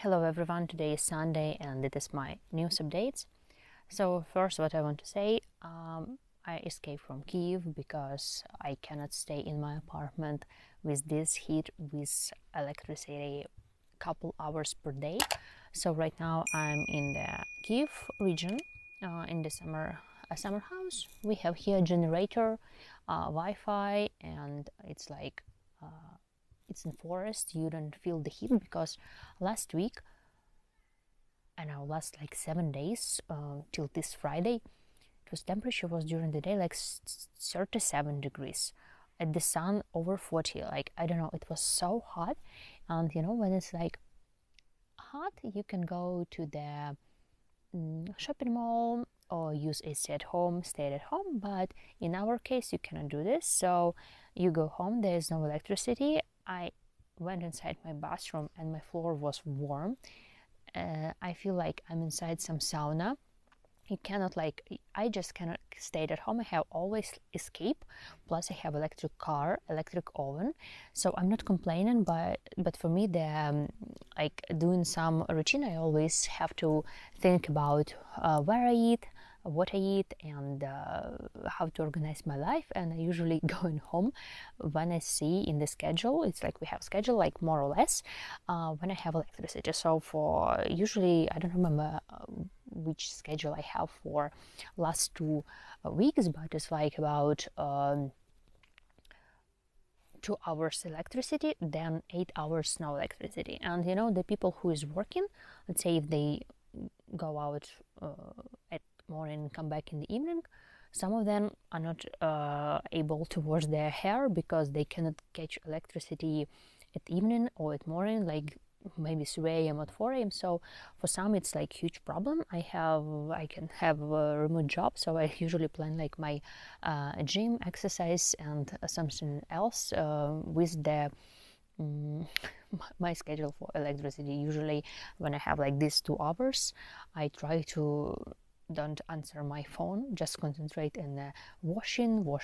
Hello everyone, today is Sunday and it is my news updates. So first what I want to say, I escaped from Kyiv because I cannot stay in my apartment with this heat, with electricity couple hours per day. So right now I'm in the Kyiv region, in the summer house. We have here generator, Wi-Fi, and it's like it's in forest. You don't feel the heat because last week, and now last like 7 days till this Friday, temperature was during the day like 37 degrees, at the sun over 40. Like, I don't know, it was so hot. And you know, when it's like hot, you can go to the shopping mall or use AC at home, stay at home. But in our case, you cannot do this. So you go home, there is no electricity. I went inside my bathroom and my floor was warm. I feel like I'm inside some sauna. You cannot, like, I just cannot stay at home. I have always escape. Plus I have electric car, electric oven, so I'm not complaining. But for me, the like doing some routine, I always have to think about where I eat, what I eat, and how to organize my life. And I usually going home when I see in the schedule, it's like we have schedule like more or less when I have electricity. So for usually, I don't remember which schedule I have for last 2 weeks, but it's like about 2 hours electricity, then 8 hours no electricity. And you know, the people who is working, let's say if they go out at morning, come back in the evening, some of them are not able to wash their hair because they cannot catch electricity at evening or at morning, like maybe 3 a.m. or 4 a.m. So for some it's like huge problem. I can have a remote job, so I usually plan like my gym, exercise, and something else with the my schedule for electricity. Usually when I have like these 2 hours, I try to don't answer my phone, just concentrate in wash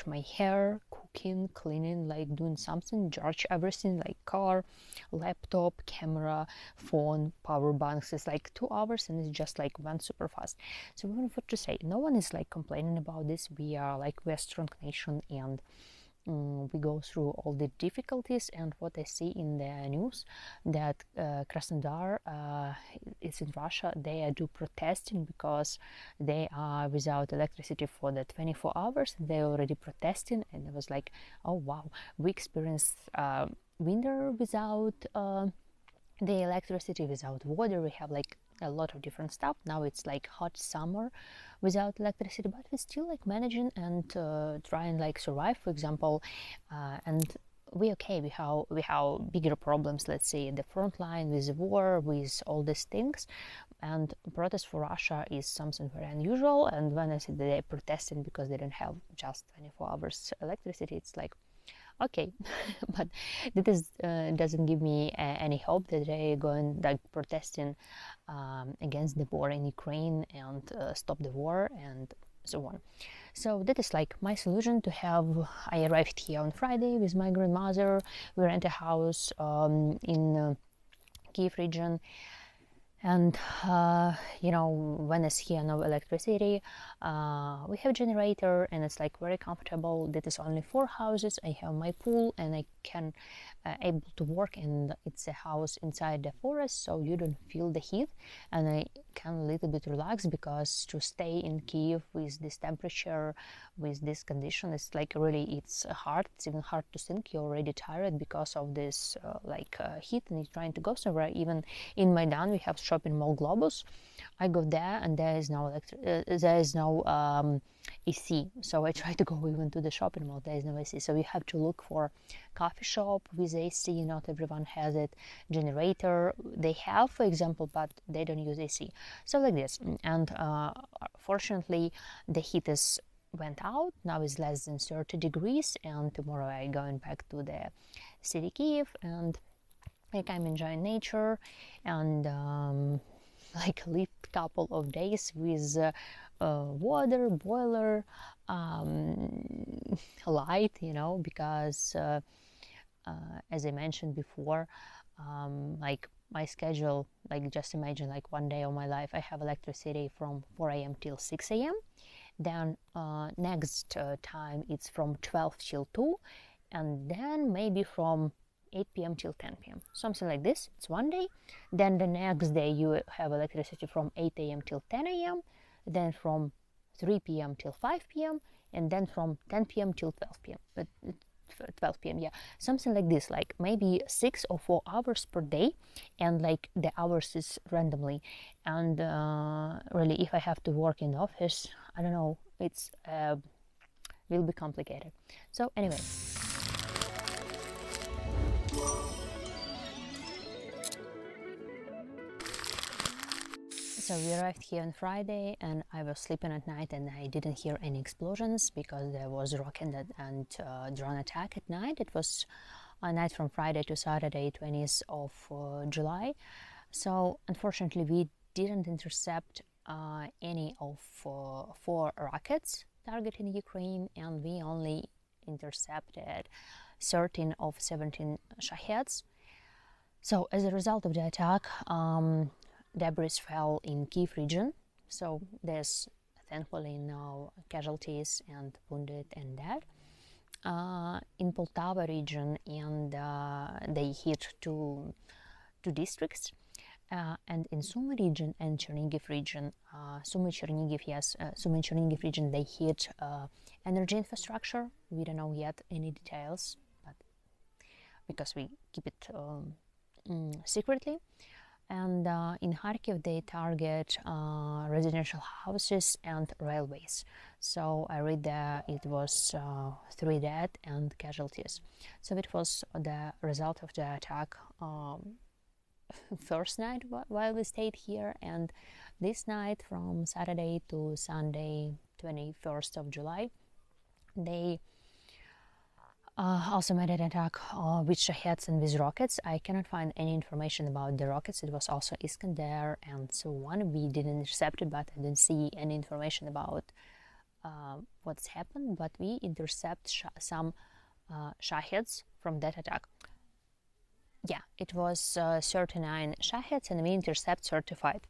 my hair, cooking, cleaning, like doing something, charge everything like car, laptop, camera, phone, power banks. It's like 2 hours and it's just like went super fast. So we want to say, no one is like complaining about this. We're a strong nation, and we go through all the difficulties. And what I see in the news, that Krasnodar is in Russia, they do protesting because they are without electricity for the 24 hours. They're already protesting, and it was like, oh wow, we experienced winter without the electricity, without water. We have like a lot of different stuff. Now it's like hot summer without electricity, but we're still like managing and trying like survive, for example. And we okay. We have bigger problems, let's say, at the front line with the war, with all these things. And protest for Russia is something very unusual. And when I see that they're protesting because they don't have just 24 hours electricity, it's like, okay. But this doesn't give me any hope that they're going like protesting against the war in Ukraine and stop the war and so on. So that is like my solution to have. I arrived here on Friday with my grandmother. We rent a house in Kyiv region. And you know, when it's here no electricity, we have generator, and it's like very comfortable. That is only 4 houses. I have my pool, and I can able to work, and it's a house inside the forest, so you don't feel the heat, and I can a little bit relax, because to stay in Kyiv with this temperature, with this condition, it's like really, it's hard. It's even hard to think. You're already tired because of this heat, and you're trying to go somewhere. Even in Maidan, we have shopping mall Globus. I go there, and there is no AC, so I try to go even to the shopping mall. There is no AC, so you have to look for coffee shop with AC. Not everyone has it. Generator they have, for example, but they don't use AC. So like this, and fortunately the heat is went out. Now it's less than 30 degrees, and tomorrow I'm going back to the city Kyiv, and like I'm enjoying nature, and like lived couple of days with water, boiler, light, you know, because as I mentioned before, like my schedule, like just imagine like one day of my life I have electricity from 4 a.m. till 6 a.m. Then next time it's from 12 till 2, and then maybe from 8 p.m. till 10 p.m. something like this. It's one day. Then the next day you have electricity from 8 a.m. till 10 a.m. then from 3 p.m. till 5 p.m. and then from 10 p.m. till 12 p.m. 12 p.m. yeah, something like this, like maybe 6 or 4 hours per day, and like the hours is randomly. And really, if I have to work in the office, I don't know, it's will be complicated. So anyway, so we arrived here on Friday, and I was sleeping at night, and I didn't hear any explosions because there was rocket and drone attack at night. It was a night from Friday to Saturday, 20th of July. So unfortunately, we didn't intercept any of 4 rockets targeting Ukraine, and we only intercepted 13 of 17 Shahids. So as a result of the attack, debris fell in Kyiv region, so there's thankfully no casualties and wounded and dead. In Poltava region, and they hit two districts, and in Sumy region and Chernihiv region, Sumy Chernihiv region, they hit energy infrastructure. We don't know yet any details, but because we keep it secretly. And in Kharkiv, they target residential houses and railways. So I read that it was 3 dead and casualties. So it was the result of the attack first night while we stayed here, and this night from Saturday to Sunday, 21st of July, they also made an attack with Shahids and with rockets. I cannot find any information about the rockets. It was also Iskander and so on. We didn't intercept it, but I didn't see any information about what's happened. But we intercept some Shahids from that attack. Yeah, it was 39 Shahids, and we intercept 35.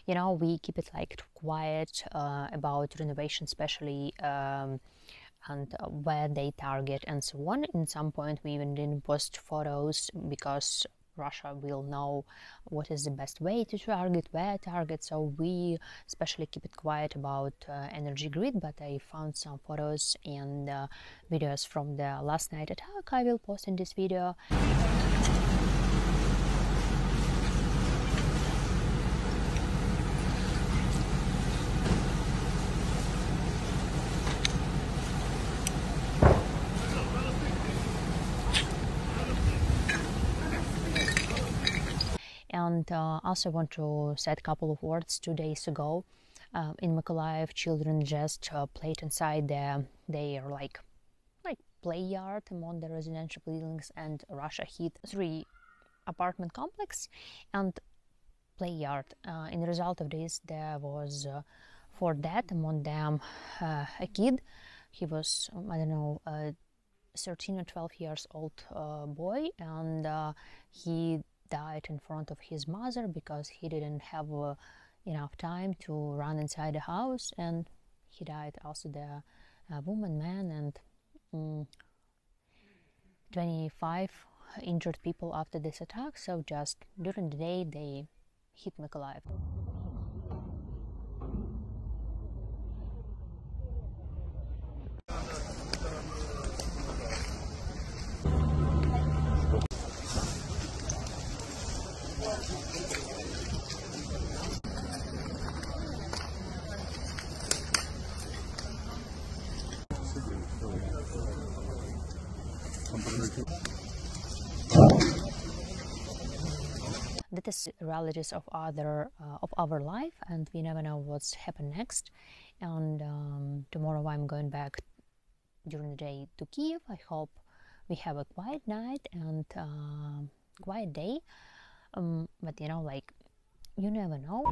You know, we keep it like quiet about renovation, especially and where they target and so on. In some point we even didn't post photos because Russia will know what is the best way to target, where target, so we especially keep it quiet about energy grid. But I found some photos and videos from the last night attack. I will post in this video. And also want to say a couple of words. 2 days ago in Mykolaiv, children just played inside their like play yard among the residential buildings, and Russia hit 3 apartment complex and play yard. In the result of this, there was 4 dead, among them a kid. He was, I don't know, 13 or 12 years old boy, and he died in front of his mother because he didn't have enough time to run inside the house, and he died. Also the woman, man, and 25 injured people after this attack. So just during the day they hit Mykolaiv. That is realities of our life, and we never know what's happen next. And tomorrow I'm going back during the day to Kyiv. I hope we have a quiet night and quiet day. But you know, like, you never know.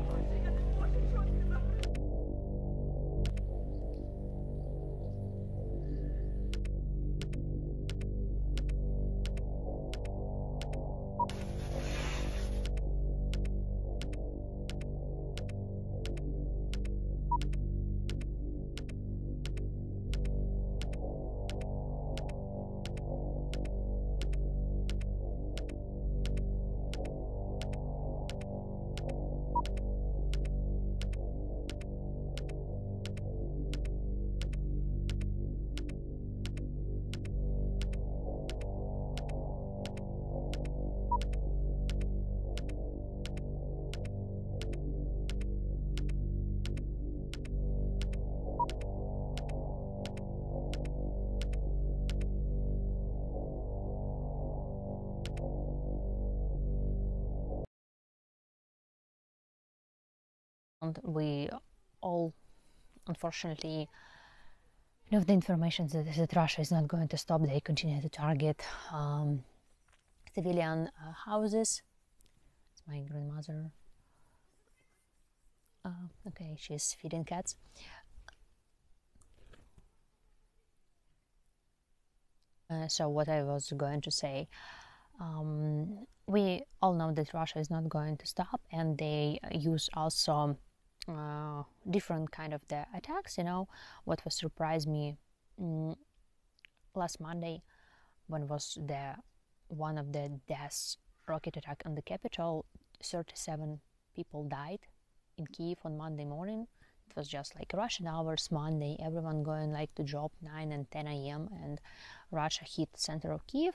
And we all, unfortunately, know the information that Russia is not going to stop. They continue to target civilian houses. It's my grandmother. Okay, she's feeding cats. So what I was going to say, we all know that Russia is not going to stop, and they use also different kind of the attacks. What was surprised me last Monday, when was the one of the deaths rocket attack on the capital. 37 people died in Kyiv on Monday morning. It was just like Russian hours, Monday, everyone going like to job 9 and 10 a.m. and Russia hit center of Kyiv.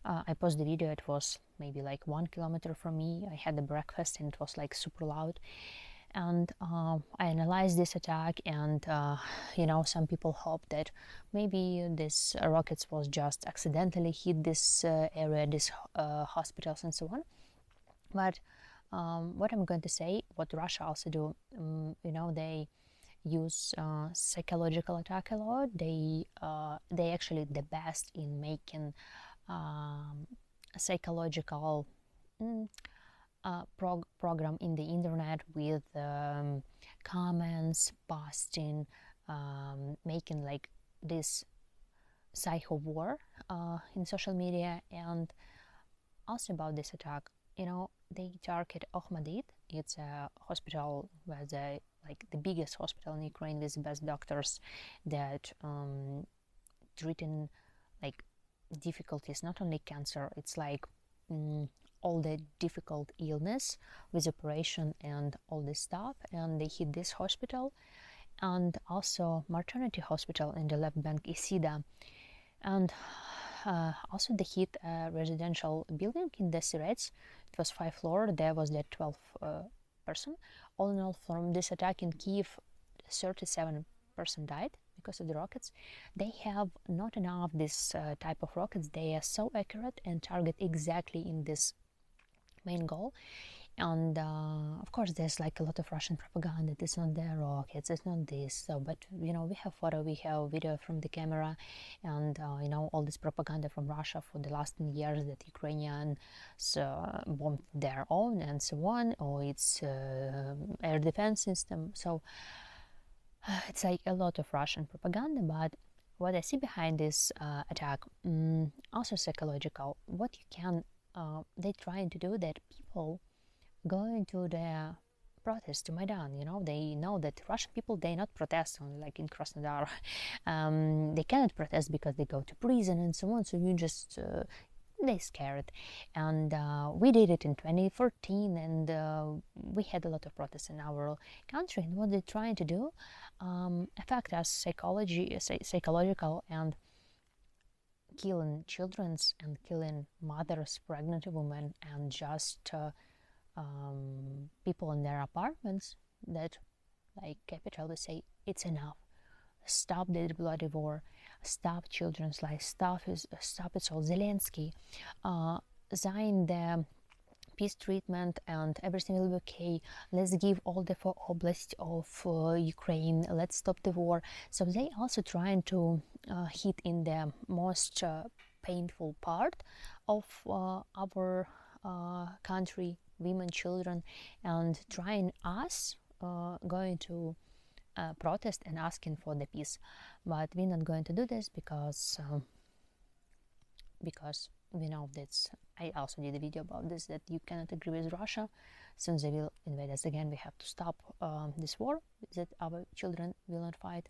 I posted the video. It was maybe like 1 kilometer from me. I had the breakfast and it was like super loud. And I analyzed this attack, and some people hope that maybe this rockets was just accidentally hit this area, this hospitals and so on. But what I'm going to say, what Russia also do, they use psychological attack a lot. They actually the best in making psychological program in the internet with comments, posting, making like this psycho war in social media. And also about this attack, they target Ohmadit. It's a hospital where the biggest hospital in Ukraine with the best doctors that treating like difficulties, not only cancer, it's like all the difficult illness with operation and all this stuff. And they hit this hospital, and also maternity hospital in the left bank, Isida. And also they hit a residential building in the Sirens. It was 5 floors. There was that 12 person. All in all, from this attack in Kyiv, 37 person died because of the rockets. They have not enough this type of rockets. They are so accurate and target exactly in this main goal. And of course there's like a lot of Russian propaganda. It's not their rockets, it's not this. So but we have photo, we have video from the camera, and all this propaganda from Russia for the last years that Ukrainians bombed their own and so on, or it's air defense system. So it's like a lot of Russian propaganda. But what I see behind this attack, also psychological. What you can they trying to do that people going to the protest to Maidan, they know that Russian people, they not protest only like in Krasnodar. They cannot protest because they go to prison and so on. So you just they scared. And we did it in 2014, and we had a lot of protests in our country. And what they're trying to do, affect us psychological, and killing children and killing mothers, pregnant women, and just people in their apartments that like capital to say it's enough, stop the bloody war, stop children's lives, stop it all. Zelensky sign the peace treatment and everything will be okay. Let's give all the 4 oblasts of Ukraine. Let's stop the war. So they also trying to hit in the most painful part of our country, women, children, and trying us going to protest and asking for the peace. But we're not going to do this because we know that I also did a video about this, that you cannot agree with Russia. Since they will invade us again, we have to stop this war that our children will not fight.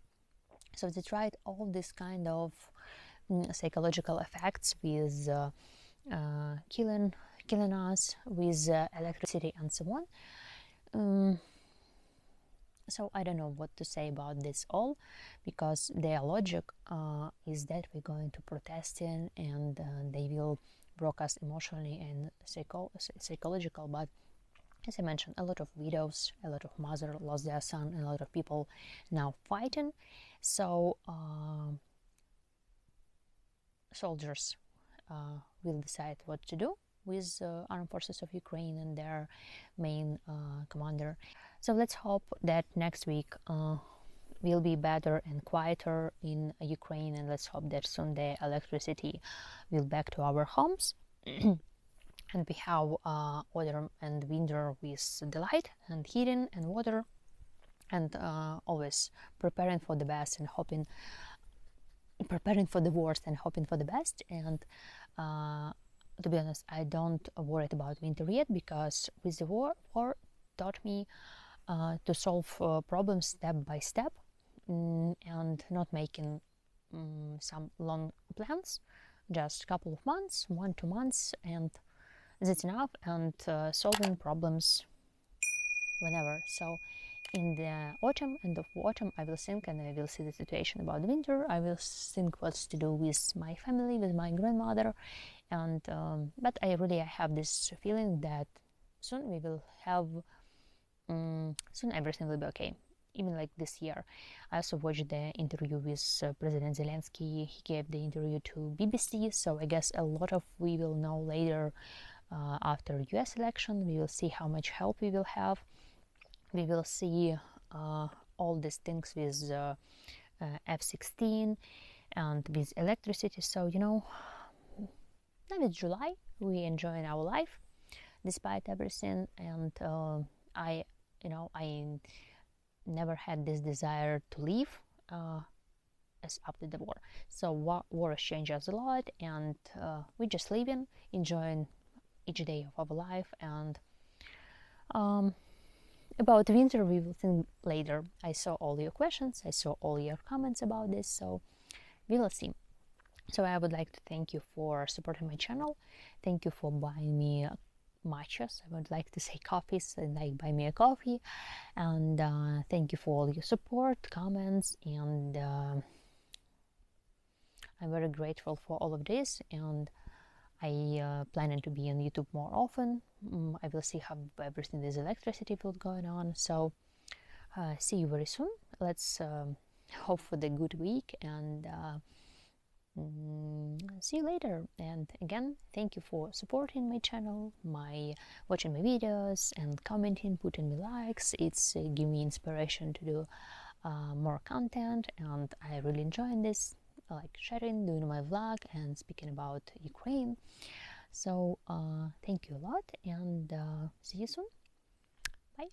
So they tried all this kind of psychological effects with killing us, with electricity and so on. So I don't know what to say about this all, because their logic is that we're going to protesting and they will broadcast emotionally and psychological. But as I mentioned, a lot of widows, a lot of mothers lost their son, and a lot of people now fighting. So soldiers will decide what to do. with armed forces of Ukraine and their main commander. So let's hope that next week will be better and quieter in Ukraine, and let's hope that soon the electricity will back to our homes. And we have autumn and winter with the light and heating and water, and always preparing for the best and preparing for the worst and hoping for the best. And to be honest, I don't worry about winter yet, because with the war taught me to solve problems step by step, and not making some long plans, just a couple of months, 1-2 months, and that's enough, and solving problems whenever. So in the autumn, end of autumn, I will think, and I will see the situation about winter. I will think what's to do with my family, with my grandmother, and but I have this feeling that soon we will have, soon everything will be okay. Even like this year, I also watched the interview with President Zelensky. He gave the interview to BBC, so I guess a lot of we will know later. After US election, we will see how much help we will have. We will see all these things with F-16 and with electricity. So now it's July, we enjoying our life despite everything, and I never had this desire to leave as after the war. So war has changed us a lot, and we're just living, enjoying each day of our life. And about winter we will think later. I saw all your questions, I saw all your comments about this, so we will see. So I would like to thank you for supporting my channel. Thank you for buying me matchas. I would like to say coffees, and like buy me a coffee. And thank you for all your support, comments, and I'm very grateful for all of this. And I planning to be on YouTube more often. I will see how everything with electricity will going on. So see you very soon. Let's hope for the good week, and see you later. And again, thank you for supporting my channel, watching my videos, and commenting, putting me likes. It's give me inspiration to do more content, and I really enjoying this, like sharing, doing my vlog and speaking about Ukraine. So thank you a lot, and see you soon. Bye.